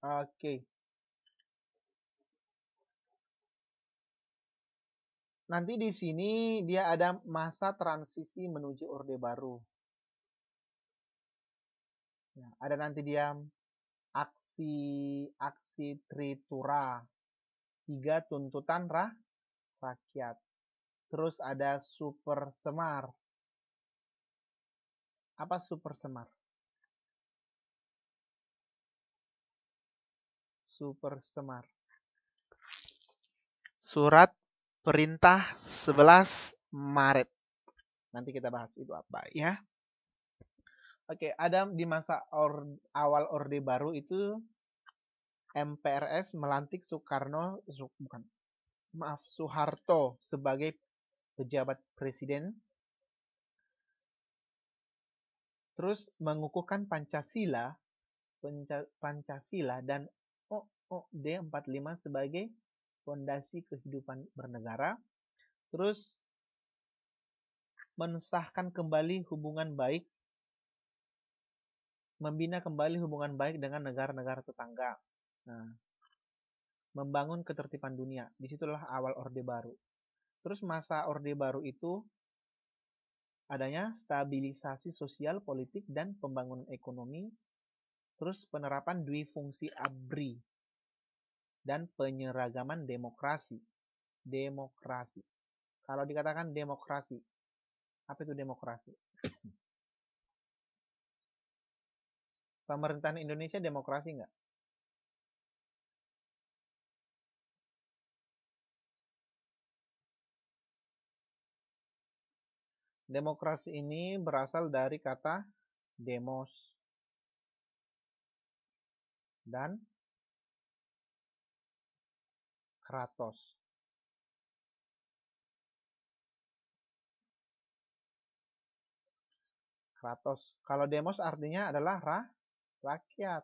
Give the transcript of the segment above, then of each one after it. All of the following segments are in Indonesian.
Oke. Nanti di sini dia ada masa transisi menuju Orde Baru. Ya, ada nanti dia aksi aksi Tritura, 3 tuntutan rakyat. Terus ada Super Semar. Apa Super Semar? Super Semar. Surat Perintah 11 Maret. Nanti kita bahas itu apa ya. Oke, ada di masa awal Orde Baru itu MPRS melantik Soeharto sebagai pejabat presiden, terus mengukuhkan Pancasila dan OOD 45 sebagai fondasi kehidupan bernegara, terus mensahkan kembali hubungan baik, membina kembali hubungan baik dengan negara-negara tetangga. Nah, membangun ketertiban dunia. Disitulah awal Orde Baru. Terus masa Orde Baru itu adanya stabilisasi sosial, politik, dan pembangunan ekonomi, terus penerapan dui fungsi ABRI, dan penyeragaman demokrasi. Demokrasi. Kalau dikatakan demokrasi, apa itu demokrasi? Pemerintahan Indonesia demokrasi nggak? Demokrasi ini berasal dari kata demos dan kratos. Kratos. Kalau demos artinya adalah rakyat.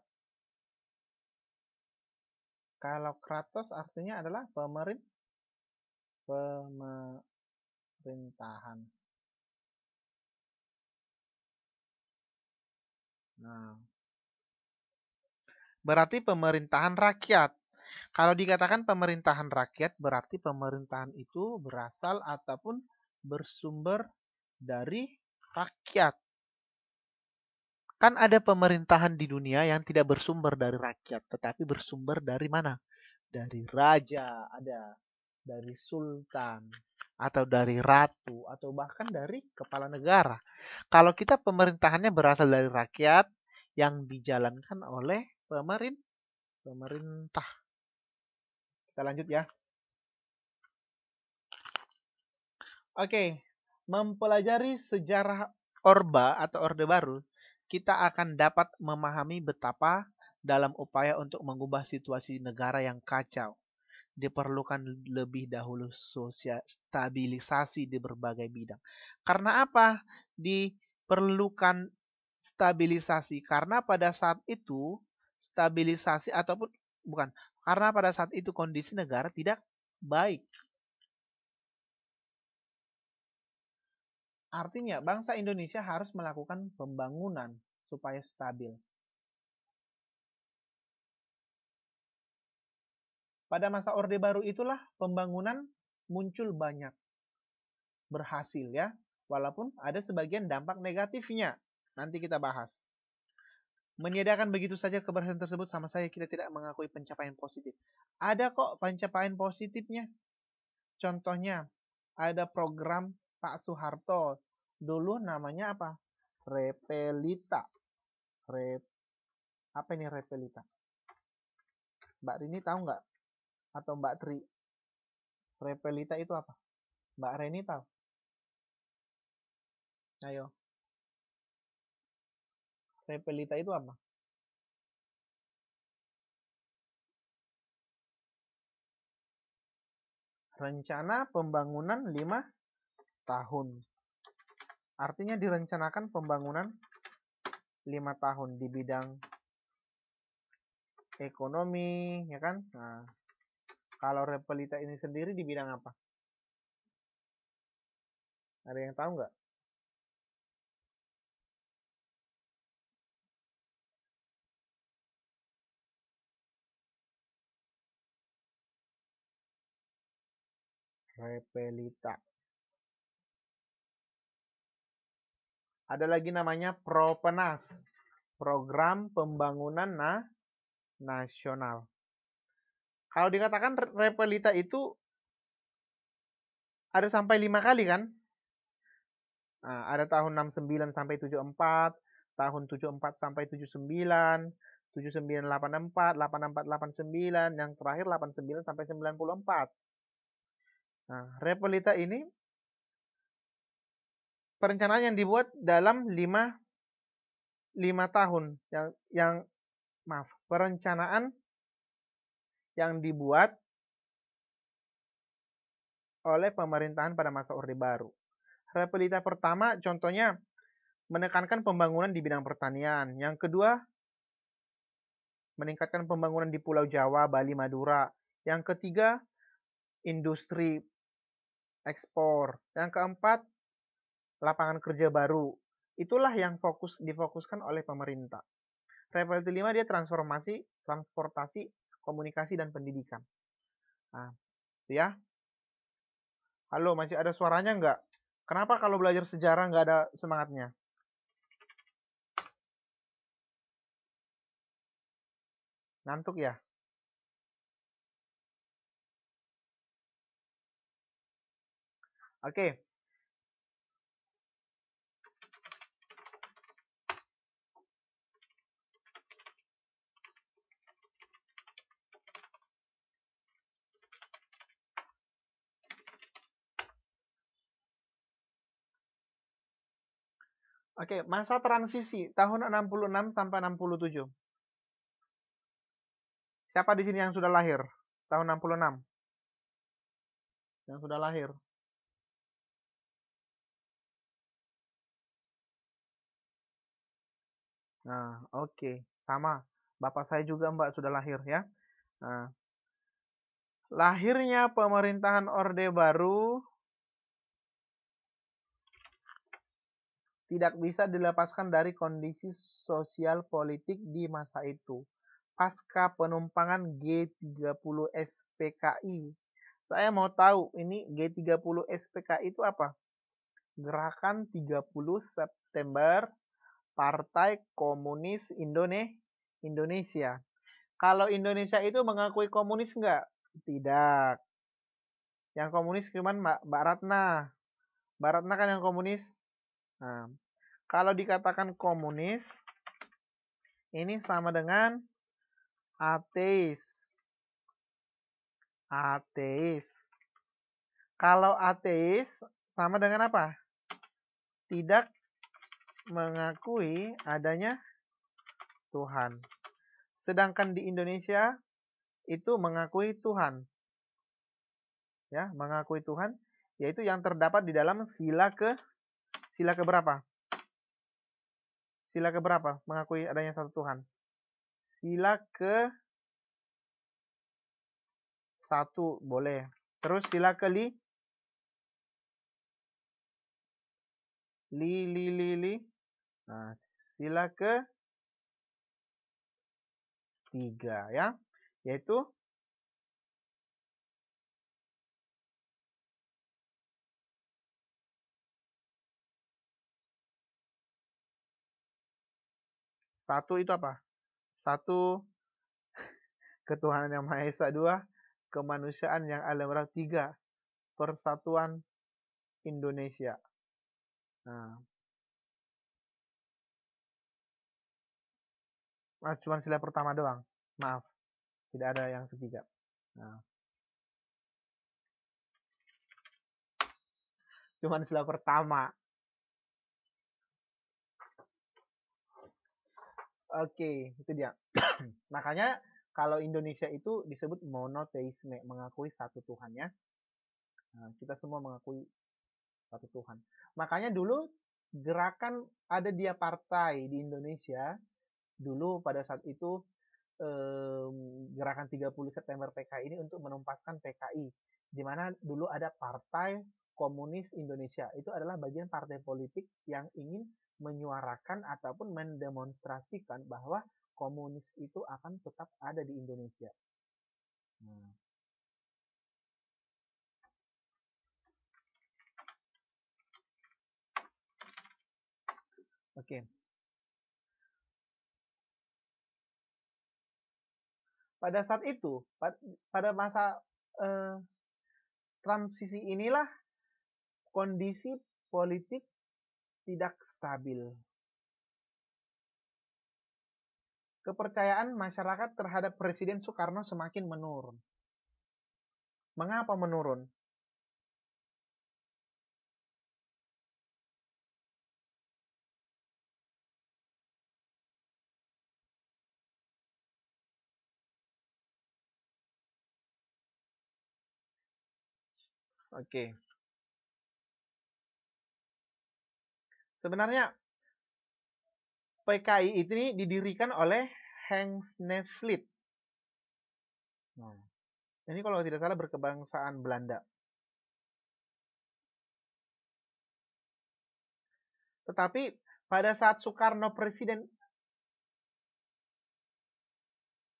Kalau kratos artinya adalah pemerintahan. Nah, berarti pemerintahan rakyat. Kalau dikatakan pemerintahan rakyat, berarti pemerintahan itu berasal ataupun bersumber dari rakyat. Kan ada pemerintahan di dunia yang tidak bersumber dari rakyat, tetapi bersumber dari mana? Dari raja, ada dari sultan, atau dari ratu, atau bahkan dari kepala negara. Kalau kita pemerintahannya berasal dari rakyat yang dijalankan oleh pemerintah. Kita lanjut ya. Oke, mempelajari sejarah Orba atau Orde Baru, kita akan dapat memahami betapa dalam upaya untuk mengubah situasi negara yang kacau, diperlukan lebih dahulu stabilisasi di berbagai bidang. Karena apa? Diperlukan stabilisasi karena pada saat itu stabilisasi ataupun bukan, karena pada saat itu kondisi negara tidak baik. Artinya bangsa Indonesia harus melakukan pembangunan supaya stabil. Pada masa Orde Baru itulah pembangunan muncul banyak, berhasil ya. Walaupun ada sebagian dampak negatifnya. Nanti kita bahas. Meniadakan begitu saja keberhasilan tersebut sama saya kita tidak mengakui pencapaian positif. Ada kok pencapaian positifnya. Contohnya, ada program Pak Soeharto. Dulu namanya apa? Repelita. Apa ini Repelita? Mbak Rini tahu nggak? Atau Mbak Tri? Repelita itu apa? Mbak Reni tahu? Ayo. Repelita itu apa? Rencana pembangunan 5 tahun. Artinya direncanakan pembangunan 5 tahun di bidang ekonomi, ya kan? Nah, kalau Repelita ini sendiri di bidang apa? Ada yang tahu nggak? Repelita. Ada lagi namanya Propenas, Program Pembangunan Nasional. Kalau dikatakan Repelita itu ada sampai 5 kali kan? Nah, ada tahun 69 sampai 74, tahun 74 sampai 79, 79 84, 84 89, yang terakhir 89 sampai 94. Nah, Repelita ini perencanaan yang dibuat dalam 5 tahun perencanaan yang dibuat oleh pemerintahan pada masa Orde Baru. Repelita pertama contohnya menekankan pembangunan di bidang pertanian. Yang kedua, meningkatkan pembangunan di Pulau Jawa, Bali, Madura. Yang ketiga, industri ekspor. Yang keempat, lapangan kerja baru. Itulah yang difokuskan oleh pemerintah. Repelita 5 dia transportasi, komunikasi, dan pendidikan. Nah, itu ya. Halo, masih ada suaranya nggak? Kenapa kalau belajar sejarah nggak ada semangatnya? Ngantuk ya? Oke. Oke, masa transisi tahun 66 sampai 67. Siapa di sini yang sudah lahir? Tahun 66. Yang sudah lahir. Nah, oke. Sama. Bapak saya juga, Mbak, sudah lahir ya. Nah, lahirnya pemerintahan Orde Baru tidak bisa dilepaskan dari kondisi sosial politik di masa itu. Pasca penumpangan G30 SPKI. Saya mau tahu ini G30 SPKI itu apa? Gerakan 30 September Partai Komunis Indonesia. Kalau Indonesia itu mengakui komunis enggak? Tidak. Yang komunis cuma Mbak Ratna. Mbak Ratna kan yang komunis. Nah, kalau dikatakan komunis, ini sama dengan ateis. Ateis. Kalau ateis sama dengan apa? Tidak mengakui adanya Tuhan. Sedangkan di Indonesia itu mengakui Tuhan. Ya, mengakui Tuhan yaitu yang terdapat di dalam sila keberapa? Sila keberapa? Mengakui adanya satu Tuhan. Sila ke satu boleh. Terus sila ke li. Nah, sila ke 3 ya. Yaitu satu itu apa? Satu, ketuhanan yang Maha Esa. 2, kemanusiaan yang alam raya. 3, persatuan Indonesia. Nah, cuma sila pertama doang. Maaf, tidak ada yang ketiga. Nah, cuma sila pertama. Oke, itu dia. Makanya kalau Indonesia itu disebut monoteisme, mengakui satu Tuhan ya. Nah, kita semua mengakui satu Tuhan. Makanya dulu gerakan ada dia partai di Indonesia. Dulu pada saat itu gerakan 30 September PKI ini untuk menumpaskan PKI. Di mana dulu ada Partai Komunis Indonesia. Itu adalah bagian partai politik yang ingin menyuarakan ataupun mendemonstrasikan bahwa komunis itu akan tetap ada di Indonesia. Nah, Oke. Pada saat itu, pada masa eh, transisi inilah kondisi politik tidak stabil. Kepercayaan masyarakat terhadap Presiden Soekarno semakin menurun. Mengapa menurun? Oke. Sebenarnya PKI ini didirikan oleh Hans Nevlid. Nah, ini kalau tidak salah berkebangsaan Belanda. Tetapi pada saat Soekarno presiden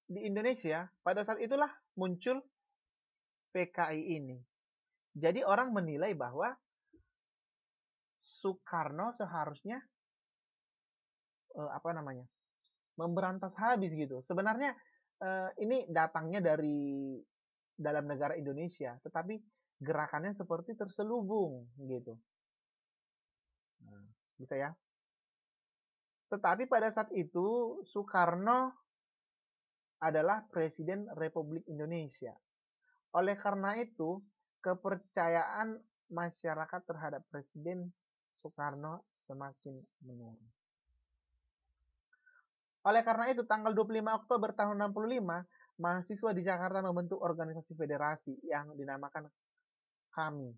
di Indonesia, pada saat itulah muncul PKI ini. Jadi orang menilai bahwa Soekarno seharusnya apa namanya? Memberantas habis gitu. Sebenarnya ini datangnya dari dalam negara Indonesia, tetapi gerakannya seperti terselubung gitu. Nah, bisa ya? Tetapi pada saat itu Soekarno adalah Presiden Republik Indonesia. Oleh karena itu, kepercayaan masyarakat terhadap Presiden Soekarno semakin menurun. Oleh karena itu, tanggal 25 Oktober tahun 65, mahasiswa di Jakarta membentuk organisasi federasi yang dinamakan KAMI,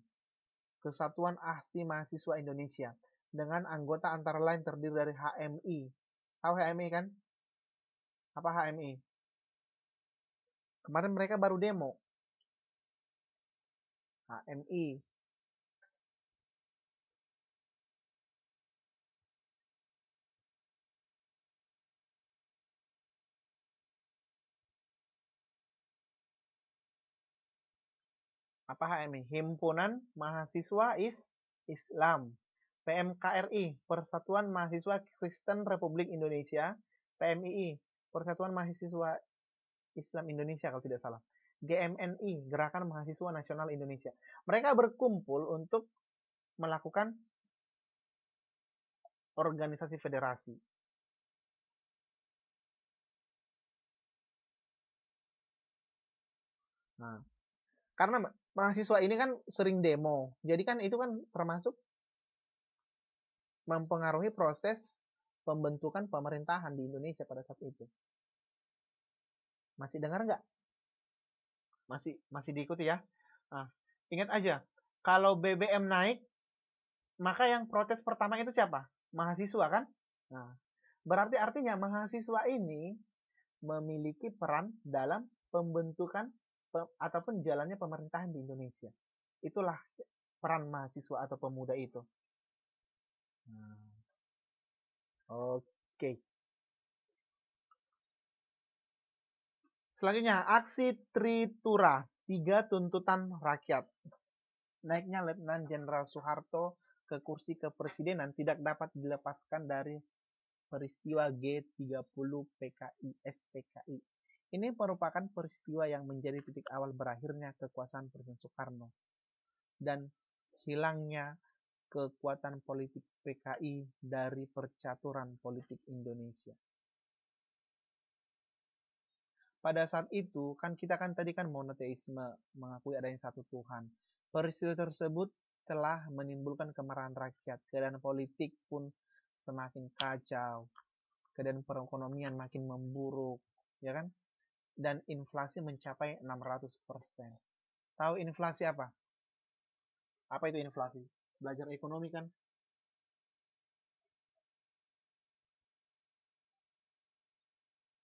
Kesatuan Aksi Mahasiswa Indonesia, dengan anggota antara lain terdiri dari HMI. Tahu HMI kan? Apa HMI? Kemarin mereka baru demo. HMI. Apa HMI? Himpunan Mahasiswa Islam. PMKRI, Persatuan Mahasiswa Kristen Republik Indonesia. PMII, Persatuan Mahasiswa Islam Indonesia kalau tidak salah. GMNI, Gerakan Mahasiswa Nasional Indonesia. Mereka berkumpul untuk melakukan organisasi federasi. Nah, karena mahasiswa ini kan sering demo, jadi kan itu kan termasuk mempengaruhi proses pembentukan pemerintahan di Indonesia pada saat itu. Masih dengar nggak? Masih diikuti ya? Nah, ingat aja, kalau BBM naik, maka yang protes pertama itu siapa? Mahasiswa kan? Nah, berarti artinya mahasiswa ini memiliki peran dalam pembentukan ataupun jalannya pemerintahan di Indonesia. Itulah peran mahasiswa atau pemuda itu. Nah, oke. Selanjutnya, aksi Tritura, 3 tuntutan rakyat. Naiknya Letnan Jenderal Soeharto ke kursi kepresidenan tidak dapat dilepaskan dari peristiwa G30 PKI SPKI. Ini merupakan peristiwa yang menjadi titik awal berakhirnya kekuasaan Presiden Soekarno dan hilangnya kekuatan politik PKI dari percaturan politik Indonesia. Pada saat itu kan kita kan tadi kan monoteisme, mengakui adanya satu Tuhan. Peristiwa tersebut telah menimbulkan kemarahan rakyat, keadaan politik pun semakin kacau, keadaan perekonomian makin memburuk, ya kan? Dan inflasi mencapai 600%. Tahu inflasi apa? Apa itu inflasi? Belajar ekonomi kan?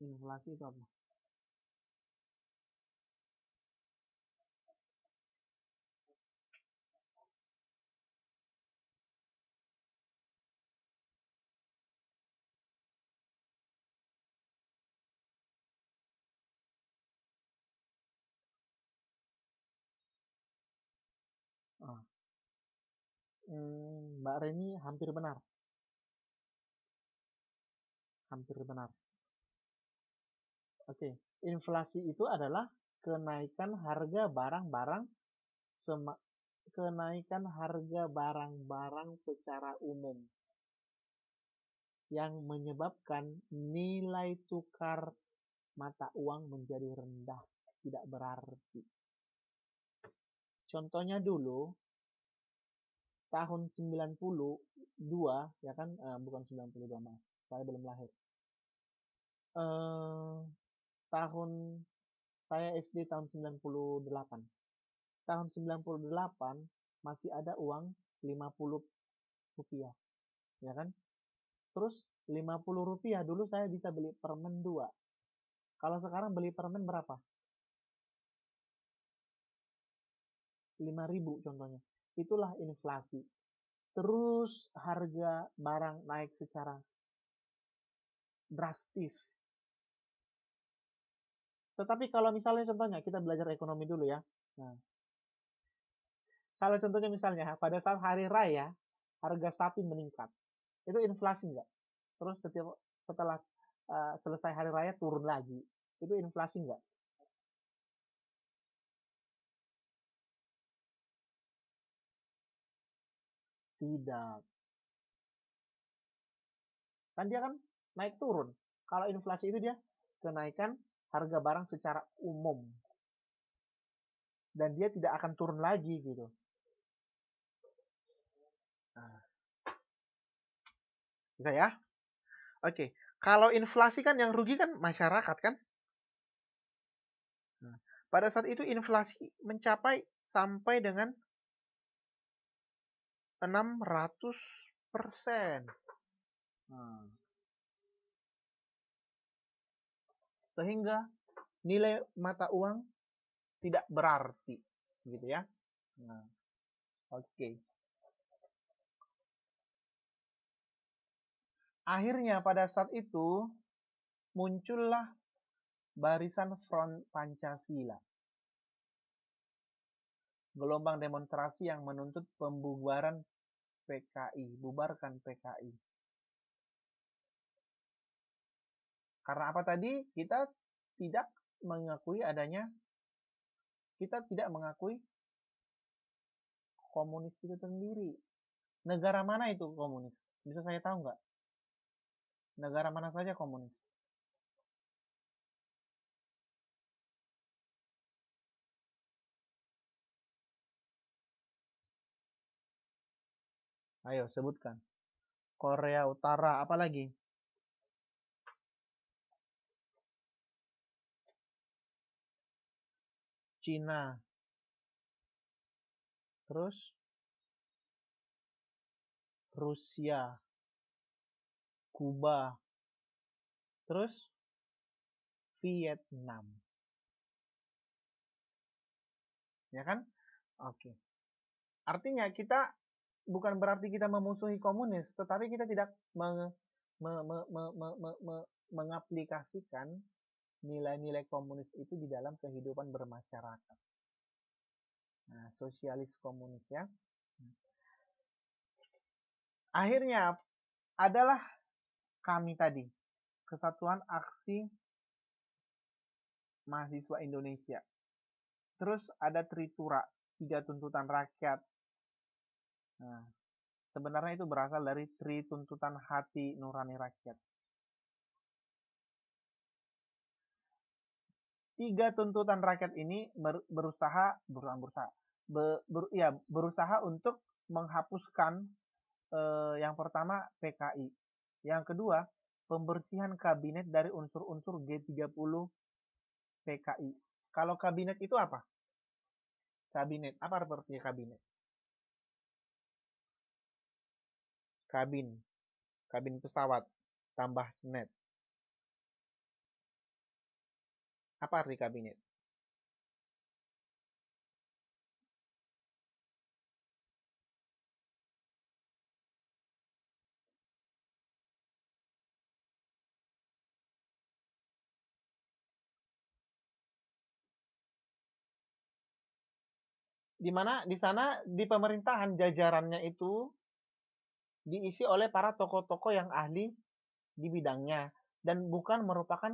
Inflasi itu apa? Ah, Mbak Reni hampir benar. Hampir benar. Oke, inflasi itu adalah kenaikan harga barang-barang kenaikan harga barang-barang secara umum yang menyebabkan nilai tukar mata uang menjadi rendah, tidak berarti. Contohnya dulu, tahun 92, ya kan, bukan 92, maaf, saya belum lahir. Tahun saya SD tahun 98. Tahun 98 masih ada uang 50 rupiah, ya kan? Terus 50 rupiah dulu saya bisa beli permen 2. Kalau sekarang beli permen berapa? 5.000 contohnya. Itulah inflasi. Terus harga barang naik secara drastis. Tetapi kalau misalnya contohnya kita belajar ekonomi dulu ya. Nah, kalau contohnya misalnya pada saat hari raya harga sapi meningkat, itu inflasi nggak? Terus setelah selesai hari raya turun lagi, itu inflasi nggak? Tidak. Kan dia kan naik turun. Kalau inflasi itu dia kenaikan harga barang secara umum. Dan dia tidak akan turun lagi gitu. Nah, bisa ya? Oke. Kalau inflasi kan yang rugi kan masyarakat kan? Nah, pada saat itu inflasi mencapai sampai dengan 600%. Nah, sehingga nilai mata uang tidak berarti, gitu ya. Nah, oke. Akhirnya pada saat itu muncullah Barisan Front Pancasila. Gelombang demonstrasi yang menuntut pembubaran PKI, bubarkan PKI. Karena apa tadi? Kita tidak mengakui komunis itu sendiri. Negara mana itu komunis? Bisa saya tahu nggak? Negara mana saja komunis? Ayo sebutkan. Korea Utara, apa lagi? Cina. Terus Rusia, Kuba, terus Vietnam. Ya kan? Oke. Artinya kita bukan berarti kita memusuhi komunis, tetapi kita tidak mengaplikasikan nilai-nilai komunis itu di dalam kehidupan bermasyarakat. Nah, sosialis komunis ya. Akhirnya adalah kami tadi, Kesatuan Aksi Mahasiswa Indonesia. Terus ada Tritura, 3 tuntutan rakyat. Nah, sebenarnya itu berasal dari Tri Tuntutan Hati Nurani Rakyat. 3 tuntutan rakyat ini berusaha untuk menghapuskan yang pertama PKI. Yang kedua, pembersihan kabinet dari unsur-unsur G30 PKI. Kalau kabinet itu apa? Kabinet, apa artinya kabinet? Kabin pesawat, tambah net. Apa arti kabinet? Di mana di sana di pemerintahan jajarannya itu diisi oleh para tokoh-tokoh yang ahli di bidangnya dan bukan merupakan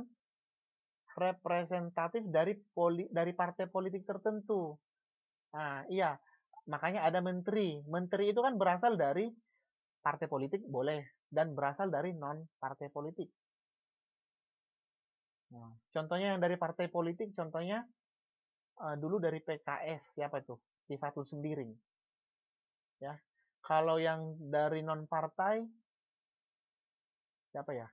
representatif dari partai politik tertentu. Nah, iya. Makanya ada menteri. Menteri itu kan berasal dari partai politik boleh dan berasal dari non partai politik. Nah, contohnya yang dari partai politik, contohnya dulu dari PKS, siapa itu? Tifatul Sembiring. Ya. Kalau yang dari non partai, siapa ya?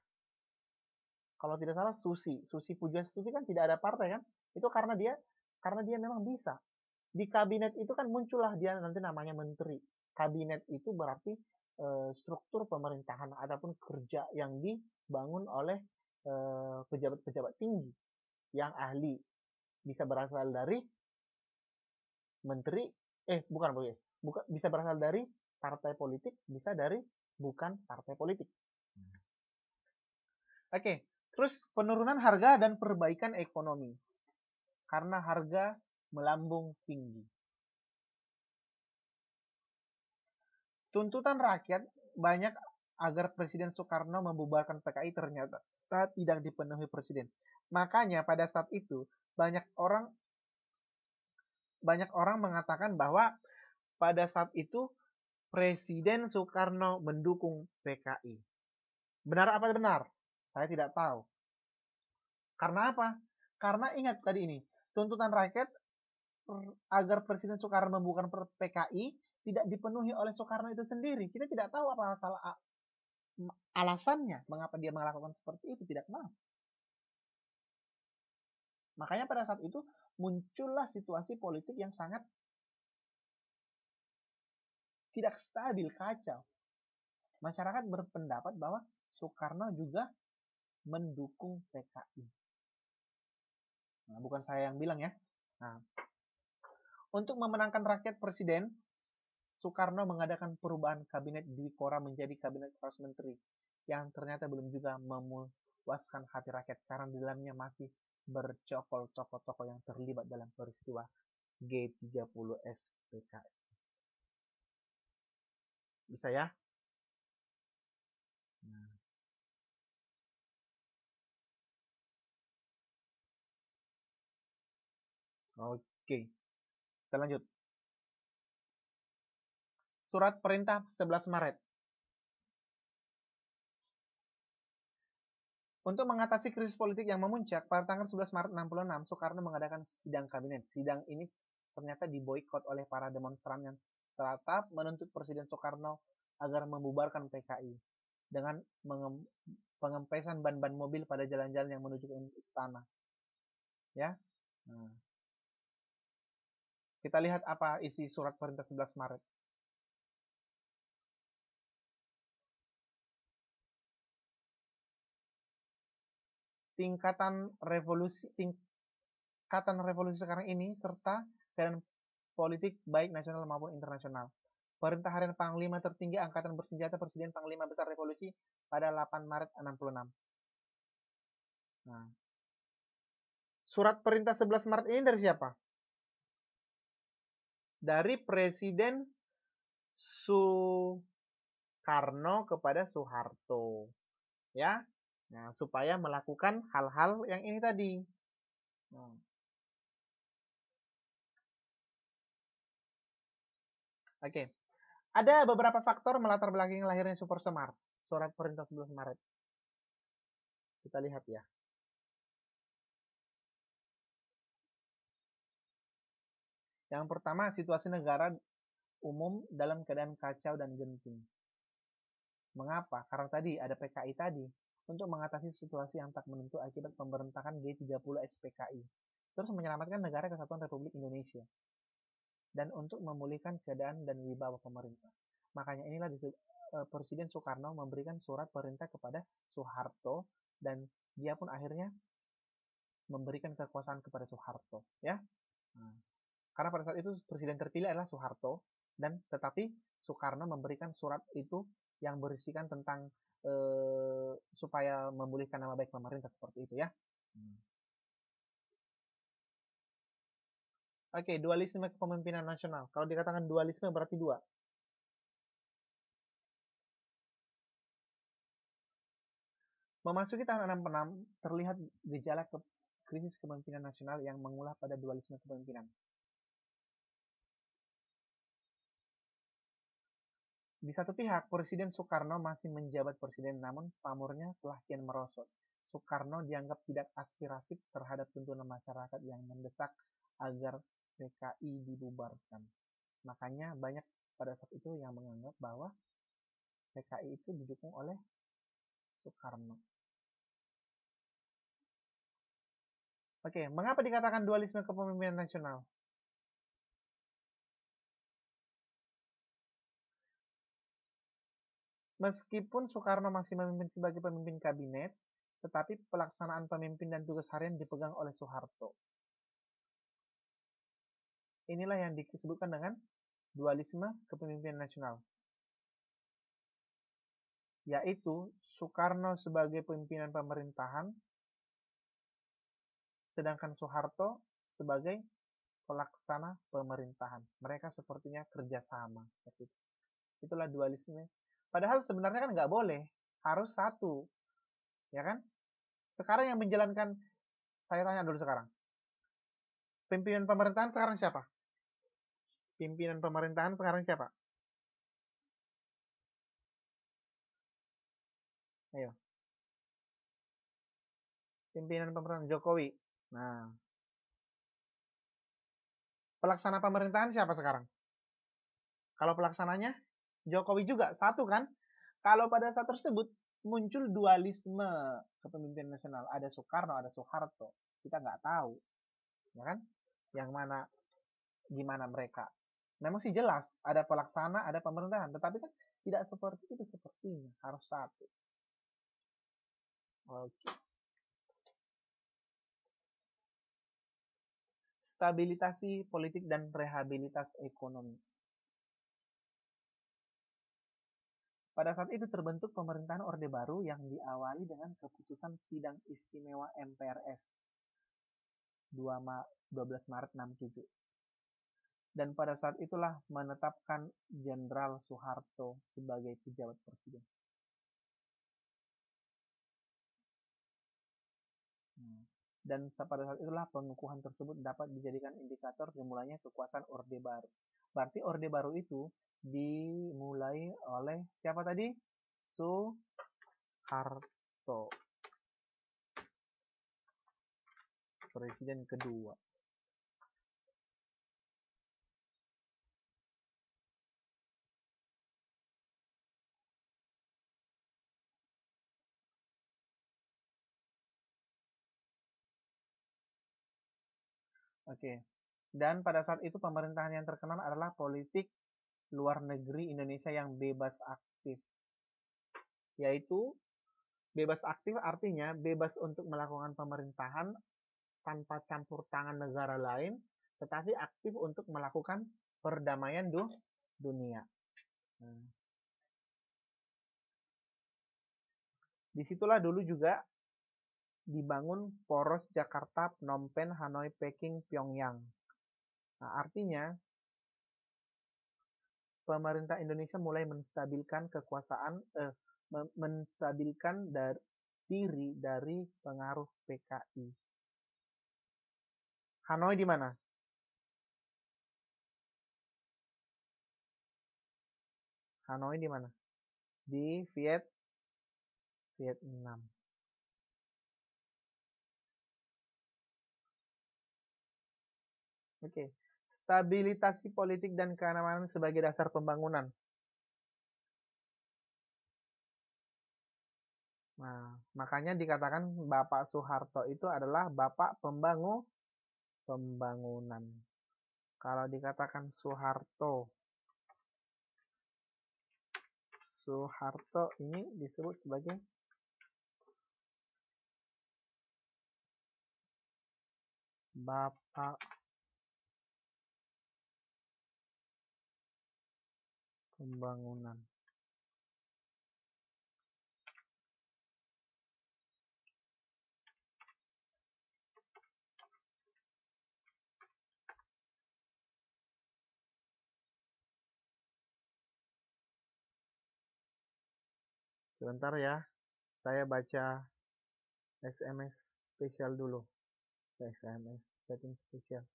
Kalau tidak salah Susi Pujastuti kan tidak ada partai kan? Itu karena dia memang bisa. Di kabinet itu kan muncullah dia nanti namanya menteri. Kabinet itu berarti struktur pemerintahan ataupun kerja yang dibangun oleh pejabat-pejabat tinggi yang ahli. Bisa berasal dari menteri, bukan bisa berasal dari partai politik, bisa dari bukan partai politik. Oke, terus penurunan harga dan perbaikan ekonomi karena harga melambung tinggi. Tuntutan rakyat banyak agar Presiden Soekarno membubarkan PKI ternyata tidak dipenuhi Presiden. Makanya pada saat itu banyak orang mengatakan bahwa pada saat itu Presiden Soekarno mendukung PKI. Benar apa benar? Saya tidak tahu. Karena apa? Karena ingat tadi ini, tuntutan rakyat agar Presiden Soekarno membubarkan PKI tidak dipenuhi oleh Soekarno itu sendiri. Kita tidak tahu apa alasannya mengapa dia melakukan seperti itu, tidak tahu. Makanya pada saat itu muncullah situasi politik yang sangat tidak stabil, kacau. Masyarakat berpendapat bahwa Soekarno juga mendukung PKI. Nah, bukan saya yang bilang ya. Nah, untuk memenangkan rakyat, Presiden Soekarno mengadakan perubahan kabinet Dwikora menjadi kabinet 100 menteri yang ternyata belum juga memuaskan hati rakyat karena di dalamnya masih bercokol tokoh-tokoh yang terlibat dalam peristiwa G30S PKI. Bisa ya? Nah. Oke, kita lanjut. Surat Perintah 11 Maret. Untuk mengatasi krisis politik yang memuncak, pada tanggal 11 Maret 66, Soekarno mengadakan sidang kabinet. Sidang ini ternyata diboikot oleh para demonstran yang tetap menuntut Presiden Soekarno agar membubarkan PKI dengan pengempesan ban-ban mobil pada jalan-jalan yang menuju ke istana. Ya. Nah. Kita lihat apa isi surat perintah 11 Maret. Tingkatan revolusi sekarang ini serta keadaan politik baik nasional maupun internasional. Perintah Harian Panglima Tertinggi Angkatan Bersenjata Presiden Panglima Besar Revolusi pada 8 Maret 66. Nah, surat perintah 11 Maret ini dari siapa? Dari Presiden Soekarno kepada Soeharto. Ya. Nah, supaya melakukan hal-hal yang ini tadi. Nah. Oke. Ada beberapa faktor melatar belakangi lahirnya Super Semar. Surat perintah 11 Maret. Kita lihat ya. Yang pertama, situasi negara umum dalam keadaan kacau dan genting. Mengapa? Karena tadi ada PKI tadi. Untuk mengatasi situasi yang tak menentu akibat pemberontakan G30 SPKI. Terus menyelamatkan negara kesatuan Republik Indonesia. Dan untuk memulihkan keadaan dan wibawa pemerintah. Makanya inilah Presiden Soekarno memberikan surat perintah kepada Soeharto dan dia pun akhirnya memberikan kekuasaan kepada Soeharto, ya. Nah, karena pada saat itu presiden terpilih adalah Soeharto dan tetapi Soekarno memberikan surat itu yang berisikan tentang supaya memulihkan nama baik pemerintah seperti itu ya. Oke, dualisme kepemimpinan nasional. Kalau dikatakan dualisme berarti dua. Memasuki tahun 66, terlihat gejala krisis kepemimpinan nasional yang mengulah pada dualisme kepemimpinan. Di satu pihak, Presiden Soekarno masih menjabat presiden, namun pamornya telah kian merosot. Soekarno dianggap tidak aspiratif terhadap tuntutan masyarakat yang mendesak agar PKI dibubarkan. Makanya banyak pada saat itu yang menganggap bahwa PKI itu didukung oleh Soekarno. Oke, mengapa dikatakan dualisme kepemimpinan nasional? Meskipun Soekarno masih memimpin sebagai pemimpin kabinet, tetapi pelaksanaan pemimpin dan tugas harian dipegang oleh Soeharto. Inilah yang disebutkan dengan dualisme kepemimpinan nasional, yaitu Soekarno sebagai pimpinan pemerintahan, sedangkan Soeharto sebagai pelaksana pemerintahan. Mereka sepertinya kerjasama. Itulah dualisme. Padahal sebenarnya kan nggak boleh, harus satu, ya kan? Sekarang yang menjalankan, saya tanya dulu sekarang, pimpinan pemerintahan sekarang siapa? Pimpinan pemerintahan sekarang siapa? Ayo. Pimpinan pemerintahan Jokowi. Nah, pelaksana pemerintahan siapa sekarang? Kalau pelaksananya Jokowi juga, satu kan? Kalau pada saat tersebut muncul dualisme kepemimpinan nasional, ada Soekarno, ada Soeharto, kita nggak tahu, ya kan? Yang mana, gimana mereka? Memang sih jelas, ada pelaksana, ada pemerintahan, tetapi kan tidak seperti itu sepertinya, harus satu. Oke. Stabilisasi politik dan rehabilitas ekonomi. Pada saat itu terbentuk pemerintahan Orde Baru yang diawali dengan keputusan Sidang Istimewa MPRS 12 Maret 67. Dan pada saat itulah menetapkan Jenderal Soeharto sebagai pejabat presiden. Dan pada saat itulah pengukuhan tersebut dapat dijadikan indikator dimulainya kekuasaan Orde Baru. Berarti Orde Baru itu dimulai oleh siapa tadi? Soeharto, presiden kedua. Oke. Dan pada saat itu pemerintahan yang terkenal adalah politik luar negeri Indonesia yang bebas aktif. Yaitu bebas aktif artinya bebas untuk melakukan pemerintahan tanpa campur tangan negara lain, tetapi aktif untuk melakukan perdamaian dunia. Disitulah dulu juga dibangun poros Jakarta, Phnom Penh, Hanoi, Peking, Pyongyang. Nah, artinya pemerintah Indonesia mulai menstabilkan kekuasaan, menstabilkan diri dari pengaruh PKI. Hanoi di mana? Hanoi di mana? Di Vietnam. Oke. Stabilisasi politik dan keamanan sebagai dasar pembangunan. Nah, makanya dikatakan Bapak Soeharto itu adalah Bapak pembangunan. Kalau dikatakan Soeharto ini disebut sebagai Bapak pembangunan. Sebentar ya, Saya baca SMS spesial dulu. SMS setting spesial.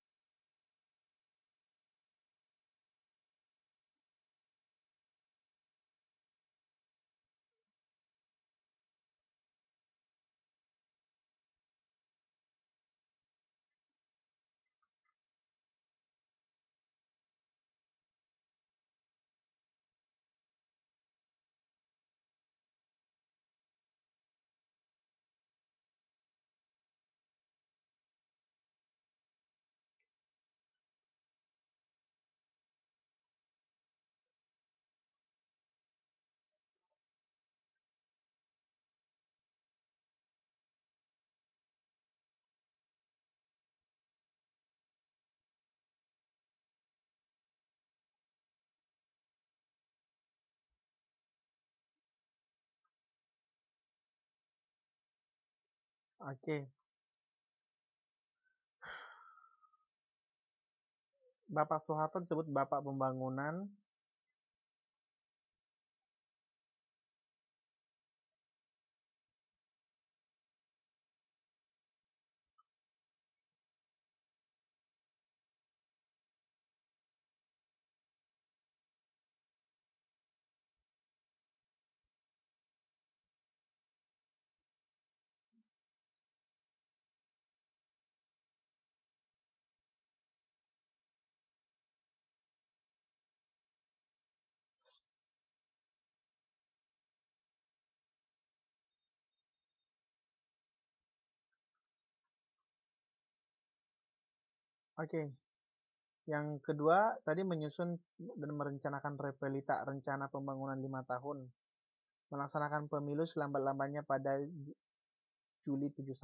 Oke. Bapak Soeharto disebut Bapak Pembangunan. Oke. Yang kedua, tadi menyusun dan merencanakan repelita rencana pembangunan 5 tahun. Melaksanakan pemilu selambat-lambatnya pada Juli 71.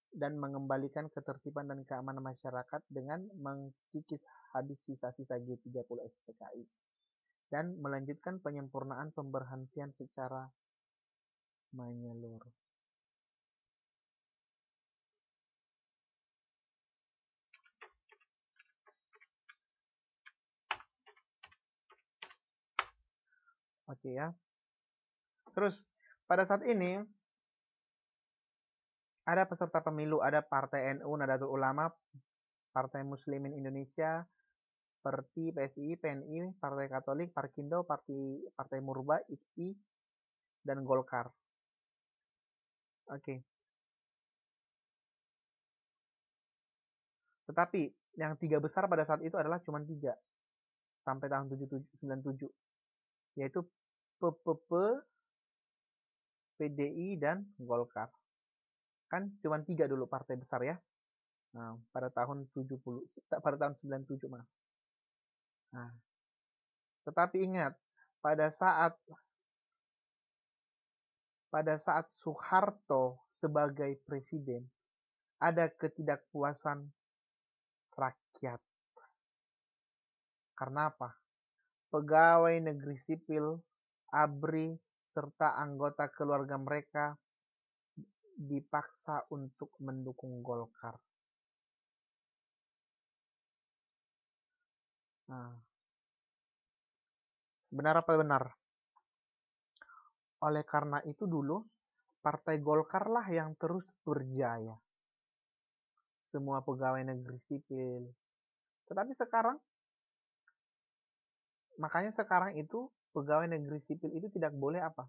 Dan mengembalikan ketertiban dan keamanan masyarakat dengan mengkikis habis sisa-sisa G30 SPKI. Dan melanjutkan penyempurnaan pemberhentian secara menyeluruh. Oke ya. Terus, pada saat ini, ada peserta pemilu, ada Partai NU, Nahdlatul Ulama, Partai Muslimin Indonesia, PERTI, PSI, PNI, Partai Katolik, Parkindo, Partai Murba, IKI, dan Golkar. Oke. Tetapi yang 3 besar pada saat itu adalah cuma 3 sampai tahun 97, yaitu PPP, PDI, dan Golkar. Kan cuma 3 dulu partai besar ya. Nah, pada tahun 97 maaf. Nah, tetapi ingat, pada saat Soeharto sebagai presiden, ada ketidakpuasan rakyat. Karena apa? Pegawai negeri sipil, ABRI, serta anggota keluarga mereka dipaksa untuk mendukung Golkar. Nah, benar apa benar? Oleh karena itu dulu, Partai Golkar lah yang terus berjaya. Semua pegawai negeri sipil. Tetapi sekarang, makanya sekarang itu pegawai negeri sipil itu tidak boleh apa?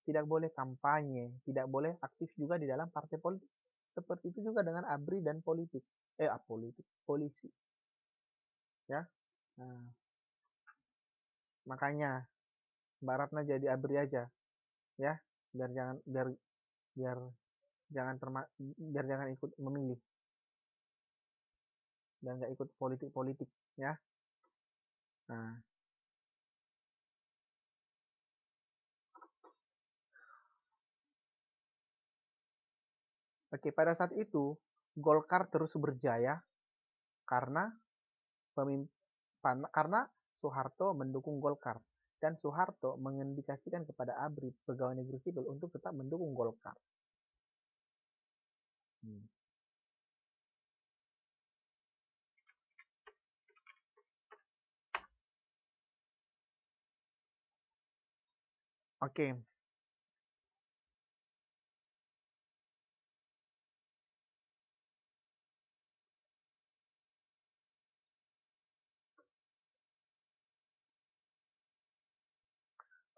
Tidak boleh kampanye, tidak boleh aktif juga di dalam partai politik. Seperti itu juga dengan ABRI dan polisi. Ya. Nah, makanya Mbak Ratna jadi ABRI aja, ya, biar jangan biar jangan ikut memilih dan nggak ikut politik ya. Nah, oke, pada saat itu Golkar terus berjaya karena karena Soeharto mendukung Golkar dan Soeharto mengindikasikan kepada ABRI pegawai negeri sipil untuk tetap mendukung Golkar. Oke.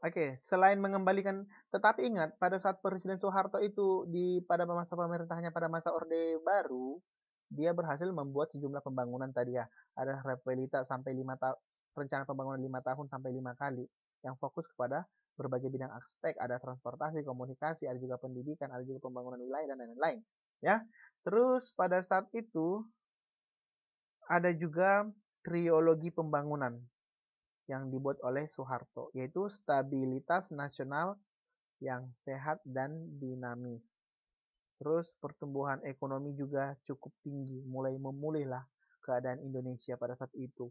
Oke, selain mengembalikan, tetapi ingat pada saat Presiden Soeharto itu pada masa pemerintahannya pada masa Orde Baru, dia berhasil membuat sejumlah pembangunan tadi ya. Ada Repelita sampai 5 tahun, rencana pembangunan 5 tahun sampai 5 kali yang fokus kepada berbagai bidang aspek, ada transportasi, komunikasi, ada juga pendidikan, ada juga pembangunan wilayah dan lain-lain. Ya, terus pada saat itu ada juga trilogi pembangunan yang dibuat oleh Soeharto, yaitu stabilitas nasional yang sehat dan dinamis. Terus pertumbuhan ekonomi juga cukup tinggi, mulai memulihlah keadaan Indonesia pada saat itu.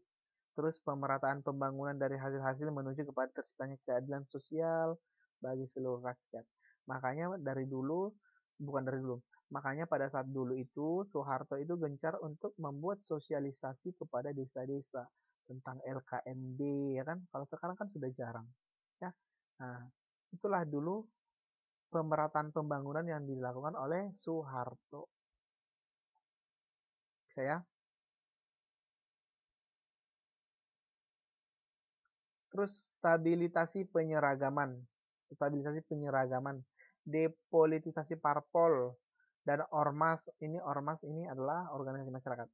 Terus pemerataan pembangunan dari hasil-hasil menuju kepada terciptanya keadilan sosial bagi seluruh rakyat. Makanya dari dulu, bukan dari dulu, makanya pada saat dulu itu Soeharto itu gencar untuk membuat sosialisasi kepada desa-desa tentang LKMB ya kan. Kalau sekarang kan sudah jarang. Ya. Nah, itulah dulu pemerataan pembangunan yang dilakukan oleh Soeharto. Saya terus stabilisasi penyeragaman, depolitisasi parpol dan ormas. Ini adalah organisasi masyarakat.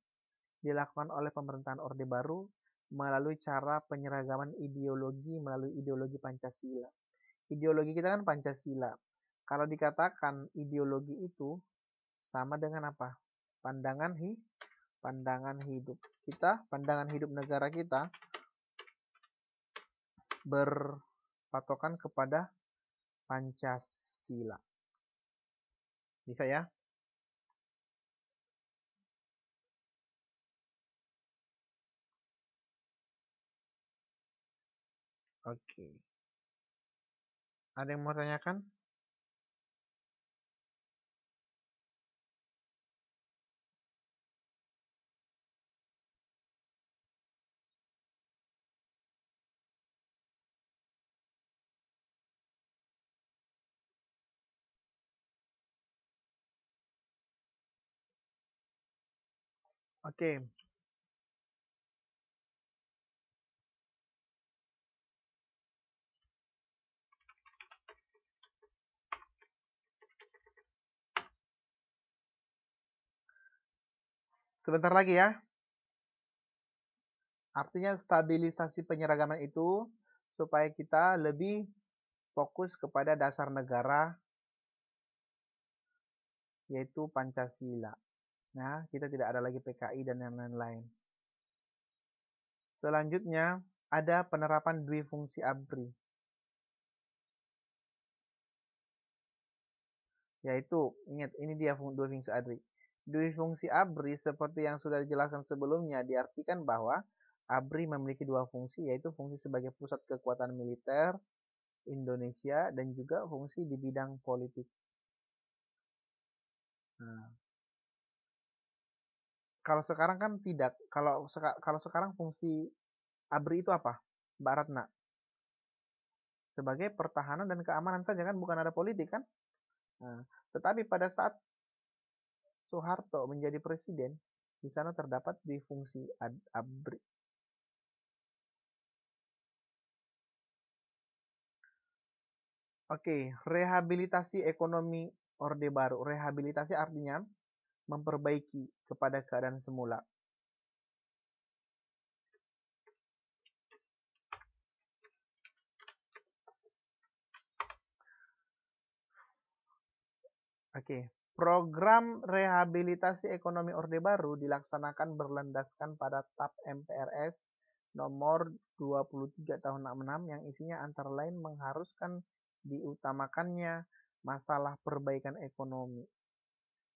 Dilakukan oleh pemerintahan Orde Baru melalui cara penyeragaman ideologi melalui ideologi Pancasila. Ideologi kita kan Pancasila. Kalau dikatakan ideologi itu sama dengan apa? Pandangan hidup kita, pandangan hidup negara kita berpatokan kepada Pancasila. Bisa ya? Oke. Ada yang mau tanyakan? Oke. Sebentar lagi ya. Artinya stabilisasi penyeragaman itu supaya kita lebih fokus kepada dasar negara yaitu Pancasila. Nah, kita tidak ada lagi PKI dan yang lain-lain. Selanjutnya, ada penerapan dwi fungsi ABRI. Yaitu, ingat, ini dia dwi fungsi ABRI. Dwi fungsi ABRI seperti yang sudah dijelaskan sebelumnya diartikan bahwa ABRI memiliki dua fungsi, yaitu fungsi sebagai pusat kekuatan militer Indonesia dan juga fungsi di bidang politik. Nah, kalau sekarang kan tidak. Kalau sekarang fungsi ABRI itu apa, Mbak Ratna? Sebagai pertahanan dan keamanan saja kan, bukan ada politik kan? Nah, tetapi pada saat Soeharto menjadi presiden, di sana terdapat di fungsi ABRI. Oke, rehabilitasi ekonomi Orde Baru. Rehabilitasi artinya memperbaiki kepada keadaan semula. Oke, program rehabilitasi ekonomi Orde Baru dilaksanakan berlandaskan pada TAP MPRS nomor 23 tahun 66 yang isinya antara lain mengharuskan diutamakannya masalah perbaikan ekonomi.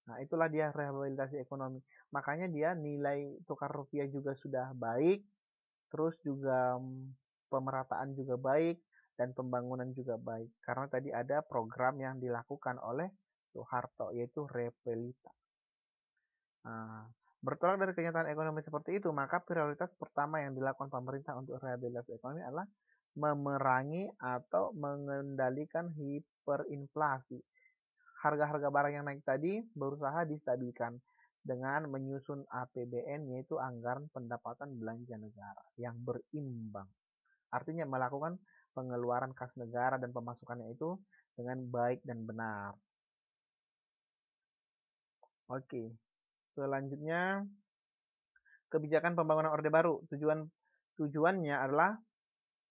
Nah, itulah dia rehabilitasi ekonomi. Makanya dia nilai tukar rupiah juga sudah baik, terus juga pemerataan juga baik, dan pembangunan juga baik. Karena tadi ada program yang dilakukan oleh Soeharto, yaitu Repelita. Nah, bertolak dari kenyataan ekonomi seperti itu, maka prioritas pertama yang dilakukan pemerintah untuk rehabilitasi ekonomi adalah memerangi atau mengendalikan hiperinflasi. Harga-harga barang yang naik tadi berusaha distabilkan dengan menyusun APBN, yaitu anggaran pendapatan belanja negara yang berimbang. Artinya melakukan pengeluaran kas negara dan pemasukannya itu dengan baik dan benar. Oke, selanjutnya kebijakan pembangunan Orde Baru. Tujuannya adalah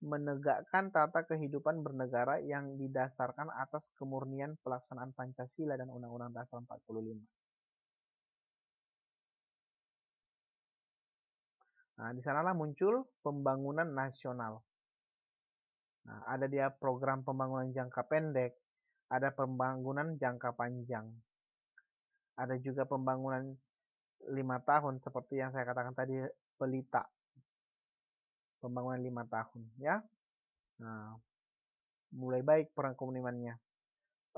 menegakkan tata kehidupan bernegara yang didasarkan atas kemurnian pelaksanaan Pancasila dan Undang-Undang Dasar 45. Nah, di sanalah muncul pembangunan nasional. Nah, ada dia program pembangunan jangka pendek, ada pembangunan jangka panjang. Ada juga pembangunan 5 tahun seperti yang saya katakan tadi, pelita. Pembangunan 5 tahun, ya. Nah, mulai baik perekonomiannya.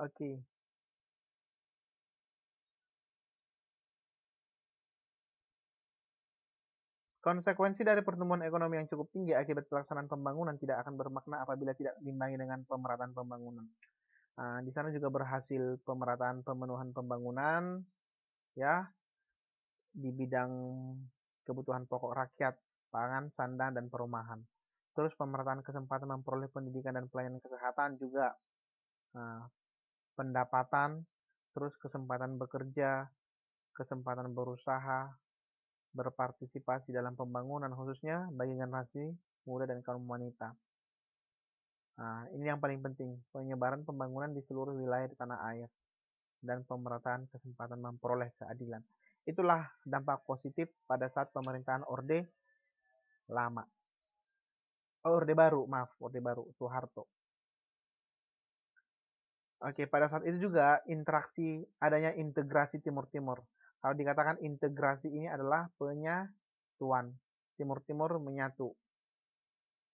Oke. Konsekuensi dari pertumbuhan ekonomi yang cukup tinggi akibat pelaksanaan pembangunan tidak akan bermakna apabila tidak diimbangi dengan pemerataan pembangunan. Nah, di sana juga berhasil pemerataan pemenuhan pembangunan, ya, di bidang kebutuhan pokok rakyat, pangan, sandang, dan perumahan. Terus pemerataan kesempatan memperoleh pendidikan dan pelayanan kesehatan juga. Nah, pendapatan, terus kesempatan bekerja, kesempatan berusaha, berpartisipasi dalam pembangunan khususnya bagi generasi muda dan kaum wanita. Nah, ini yang paling penting, penyebaran pembangunan di seluruh wilayah di tanah air dan pemerataan kesempatan memperoleh keadilan. Itulah dampak positif pada saat pemerintahan Orde Lama. Oh, Orde Baru, maaf, Orde Baru, Soeharto. Oke, pada saat itu juga adanya integrasi Timur-Timur. Kalau dikatakan integrasi ini adalah penyatuan. Timur-Timur menyatu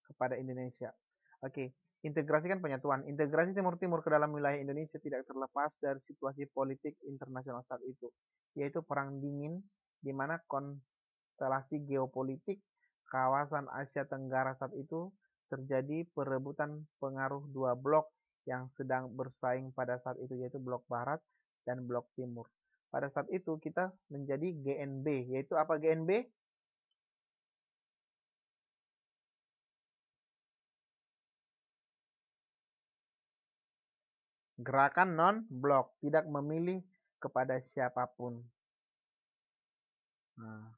kepada Indonesia. Oke, integrasi kan penyatuan. Integrasi Timur-Timur ke dalam wilayah Indonesia tidak terlepas dari situasi politik internasional saat itu, yaitu Perang Dingin, di mana konstelasi geopolitik kawasan Asia Tenggara saat itu terjadi perebutan pengaruh dua blok yang sedang bersaing pada saat itu, yaitu blok Barat dan blok Timur. Pada saat itu kita menjadi GNB, yaitu apa GNB? Gerakan non-blok, tidak memilih kepada siapapun. Nah,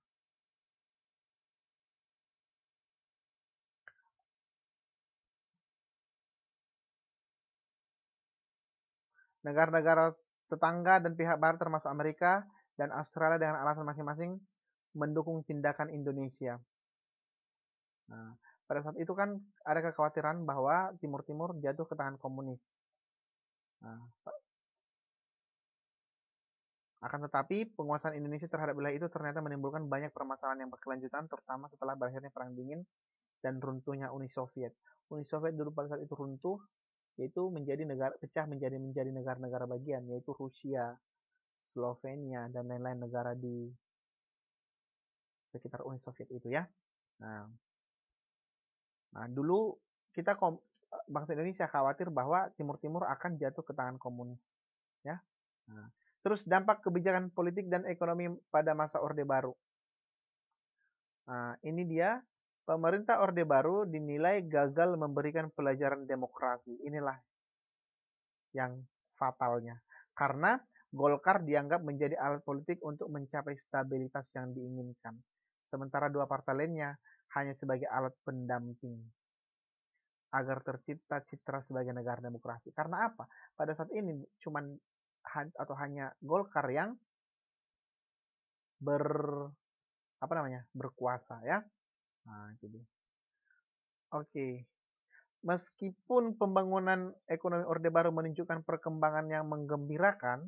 negara-negara tetangga dan pihak barat termasuk Amerika dan Australia dengan alasan masing-masing mendukung tindakan Indonesia. Nah, pada saat itu kan ada kekhawatiran bahwa Timur-Timur jatuh ke tangan komunis. Nah, akan tetapi penguasaan Indonesia terhadap wilayah itu ternyata menimbulkan banyak permasalahan yang berkelanjutan, terutama setelah berakhirnya Perang Dingin dan runtuhnya Uni Soviet. Uni Soviet dulu pada saat itu runtuh, yaitu pecah menjadi negara-negara bagian, yaitu Rusia, Slovenia, dan lain-lain negara di sekitar Uni Soviet itu, ya. Nah, dulu kita bangsa Indonesia khawatir bahwa Timur-Timur akan jatuh ke tangan komunis, ya. Nah, terus dampak kebijakan politik dan ekonomi pada masa Orde Baru. Nah, ini dia, pemerintah Orde Baru dinilai gagal memberikan pelajaran demokrasi. Inilah yang fatalnya. Karena Golkar dianggap menjadi alat politik untuk mencapai stabilitas yang diinginkan. Sementara dua partai lainnya hanya sebagai alat pendamping agar tercipta citra sebagai negara demokrasi. Karena apa? Pada saat ini hanya Golkar yang berkuasa, ya. Nah, jadi oke. Meskipun pembangunan ekonomi Orde Baru menunjukkan perkembangan yang menggembirakan,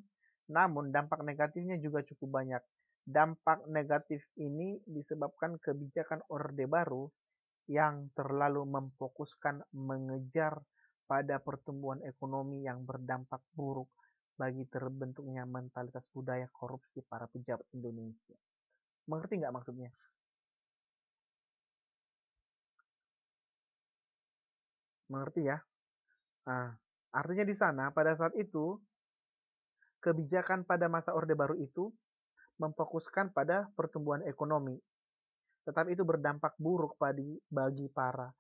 namun dampak negatifnya juga cukup banyak. Dampak negatif ini disebabkan kebijakan Orde Baru yang terlalu memfokuskan mengejar pada pertumbuhan ekonomi yang berdampak buruk bagi terbentuknya mentalitas budaya korupsi para pejabat Indonesia. Mengerti nggak maksudnya? Mengerti ya? Nah, artinya di sana pada saat itu kebijakan pada masa Orde Baru itu memfokuskan pada pertumbuhan ekonomi, tetapi itu berdampak buruk bagi para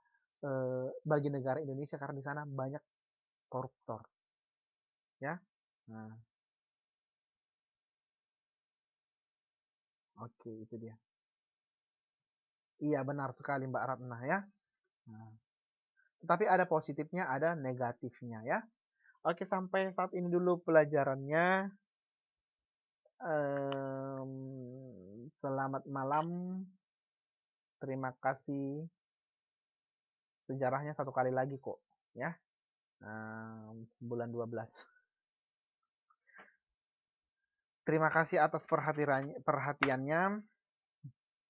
bagi negara Indonesia karena di sana banyak koruptor, ya. Nah, oke, itu dia. Iya, benar sekali Mbak Ratna ya. Nah, tapi ada positifnya, ada negatifnya ya. Oke, sampai saat ini dulu pelajarannya. Selamat malam. Terima kasih. Sejarahnya satu kali lagi kok, ya. Bulan 12. Terima kasih atas perhatiannya.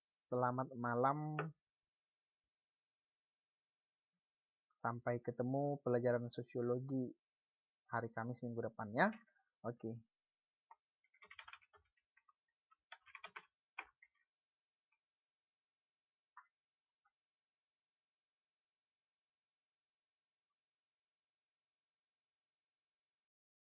Selamat malam. Sampai ketemu pelajaran sosiologi hari Kamis minggu depan ya. Oke.